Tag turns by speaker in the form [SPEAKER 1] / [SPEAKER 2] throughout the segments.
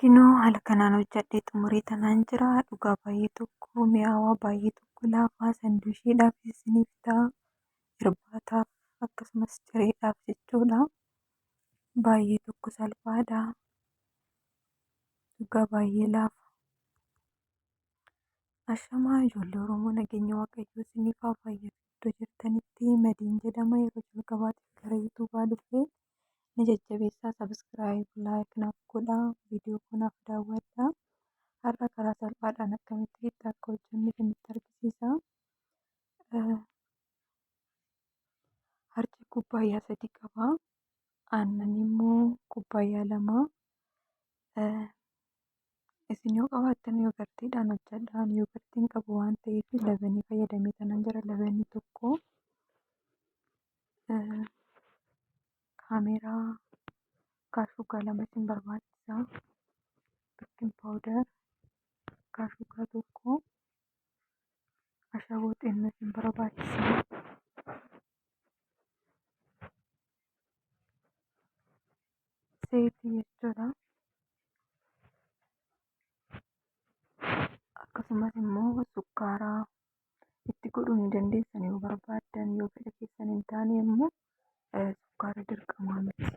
[SPEAKER 1] Kunoo haala kanaan hojjadhee xumurii tanaan jira. Dhugaa baay'ee tokko mi'aawaa baay'ee tokko laafaa sanduushiidhaaf isiniif ta'a. Irbaataaf akkasumas cireedhaaf jechuudha. Baay'ee tokko salphaadha. Dhugaa baay'ee laafa. Ashamaa ijoollee Oromoo nageenya waaqayyoo isiniif haa baay'atu. Iddoo jirtanitti Madiin jedhama. Yeroo jalqabaatiif gara yuutuubaa dhufee na jajjabeessaa, sabiskiraayib, laayik naaf godhaa, viidiyoo kanaaf daawwadhaa. Har'a karaa salphaadhaan akkamitti itti akka hojjannu isinitti argisiisa. Harci kubbaayyaa 3 qaba. Aannan immoo kubbaayyaa 2. Isin yoo qabaattan yoogartiidhaan hojjedhaa. Yoogartiin qabu waan ta'eef labanii fayyadamee tanan jira. Labanii tokko kaameraa kaashugaa 2 isin barbaachisa. Beeking paawudar kaashugaa 1, ashaboo xinnoo isin barbaachisa. Zayitii jechuudha. Akkasumas immoo sukkaara itti godhuu ni dandeessan yoo barbaaddan. Yoo fedha keessan hin taane immoo sukkaara dirqamaa miti.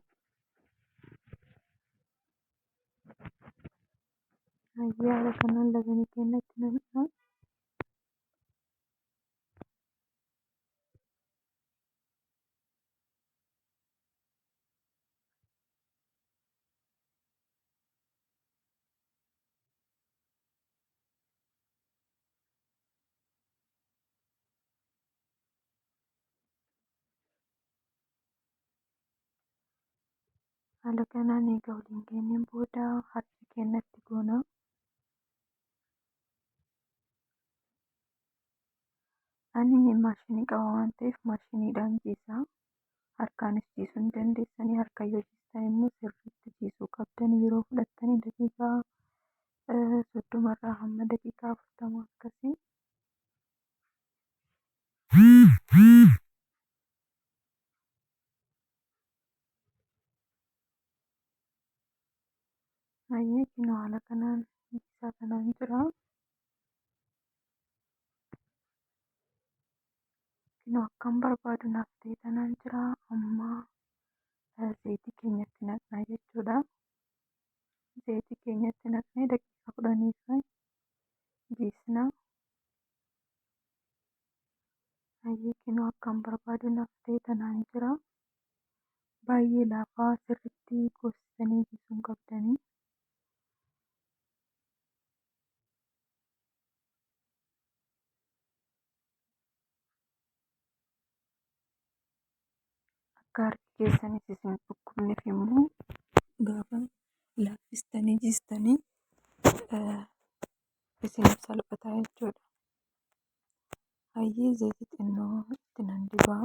[SPEAKER 1] Haala kanaan labanii keenyatti nam'aa. Haala kanaan egaa waliin keenyaan booda harci keenyatti goona. Ani maashinii qaba waan ta'eef maashiniidhaan jiisaa. Harkaanis jiisuu ni dandeessanii. Harkaan yoo jiistan immoo sirriitti jiisuu qabdan. Yeroo fudhattanii daqiiqaa 30 irraa hamma daqiiqaa 40 akkasii. Baay'ee kunoo haala kanaan jiisaa kanaan jira. Kunoo akkam barbaadu naaf ta'e tanaan jira. Amma zayitii keenyatti naqnaa jechuudha. Zayitii keenyatti naqnee daqiiqaa 10 jiisnaa. Baay'ee kunoo akkam barbaadu naaf ta'e tanaan jira. Baay'ee laafaa sirriitti goosisanii jiisuu hin qabdanii. Akka harki keessanis isin dhukkubneef immoo gaafa laaffistanii jiistanii isiniif salphataa jechuudha. Baay'ee zayitii xinnoo itti nan dibaa.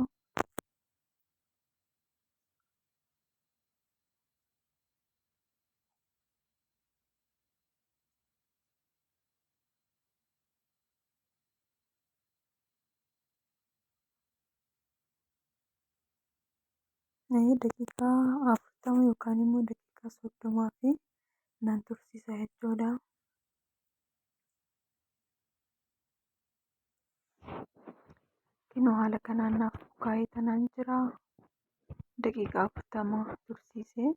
[SPEAKER 1] Daqiiqaa 40 yookaan immoo daqiiqaa 30 nan tursiisa jechuudha. Kunoo haala kanaan naaf bukaa'ee tanaan jira. Daqiiqaa 40 tursiisee.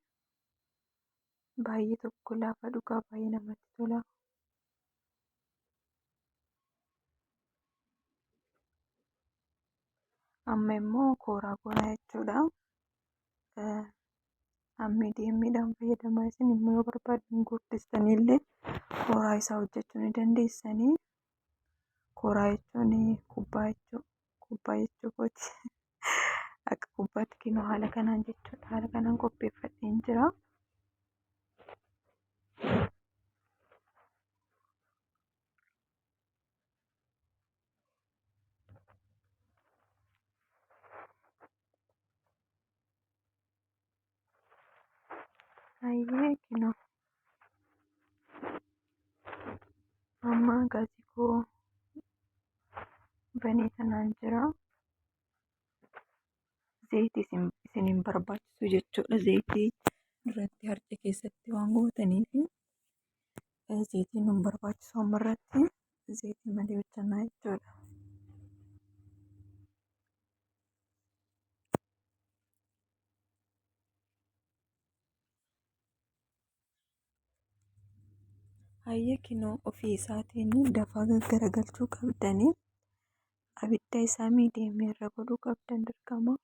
[SPEAKER 1] Baay'ee tokko laafa dhugaa baay'ee namatti tola. Amma immoo kooraa goonaa jechuudha. Miidiyeemiidhaan fayyadamaa isin immoo yoo barbaaddan guddistanii illee kooraa isaa hojjechuu ni dandeessanii. Kooraa jechuun kubbaa jechuukooti. Akka kubbaatti kunoo haala kanaan jechuudha. Haala kanaan qopheeffadheen jira. Baay'ee kunoo amma gaazii koo banee tanaan jira. Zayitii isiniin barbaachisu jechuudha. Zayitii duratti harca keessatti waan gootaniif zayitiin nu hin barbaachisu ammarratti zayitii malee hojjannaa jechuudha. Hayyee kinoo ofii isaatiin dafaa gaggaragalchuu qabdanii abidda isaa miidiyeemii irra godhuu qabdan dirqama.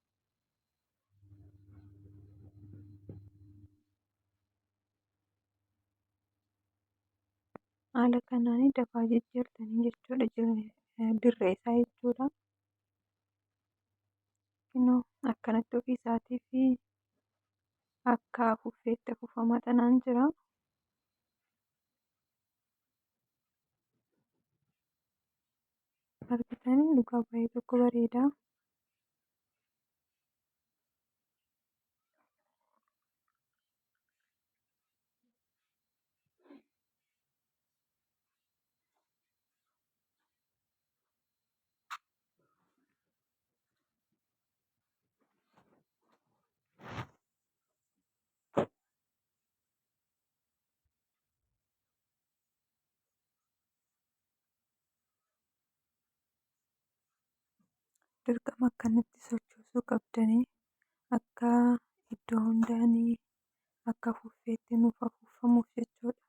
[SPEAKER 1] Haala kanaan dafaa jijjiirtanii jechuudha dirree isaa jechuudha. Kunoo akkanatti ofii isaatiif akka afuuffeetti afuufamaa tanaan jira. Argitanii dhugaa baay'ee tokko bareeda. Dirqama akkanatti sochoosuu qabdanii akka iddoo hundaanii akka afuuffeetti nuuf afuufamuuf jechuudha.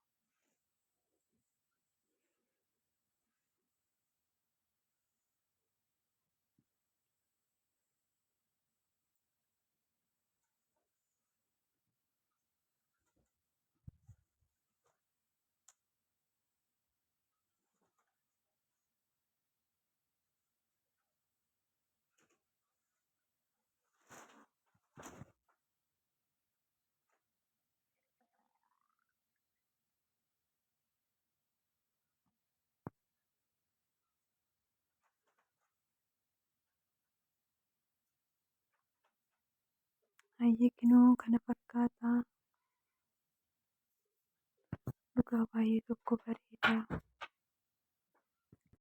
[SPEAKER 1] Hayyee kunoo kana fakkaata. Dhugaa baay'ee tokko bareeda.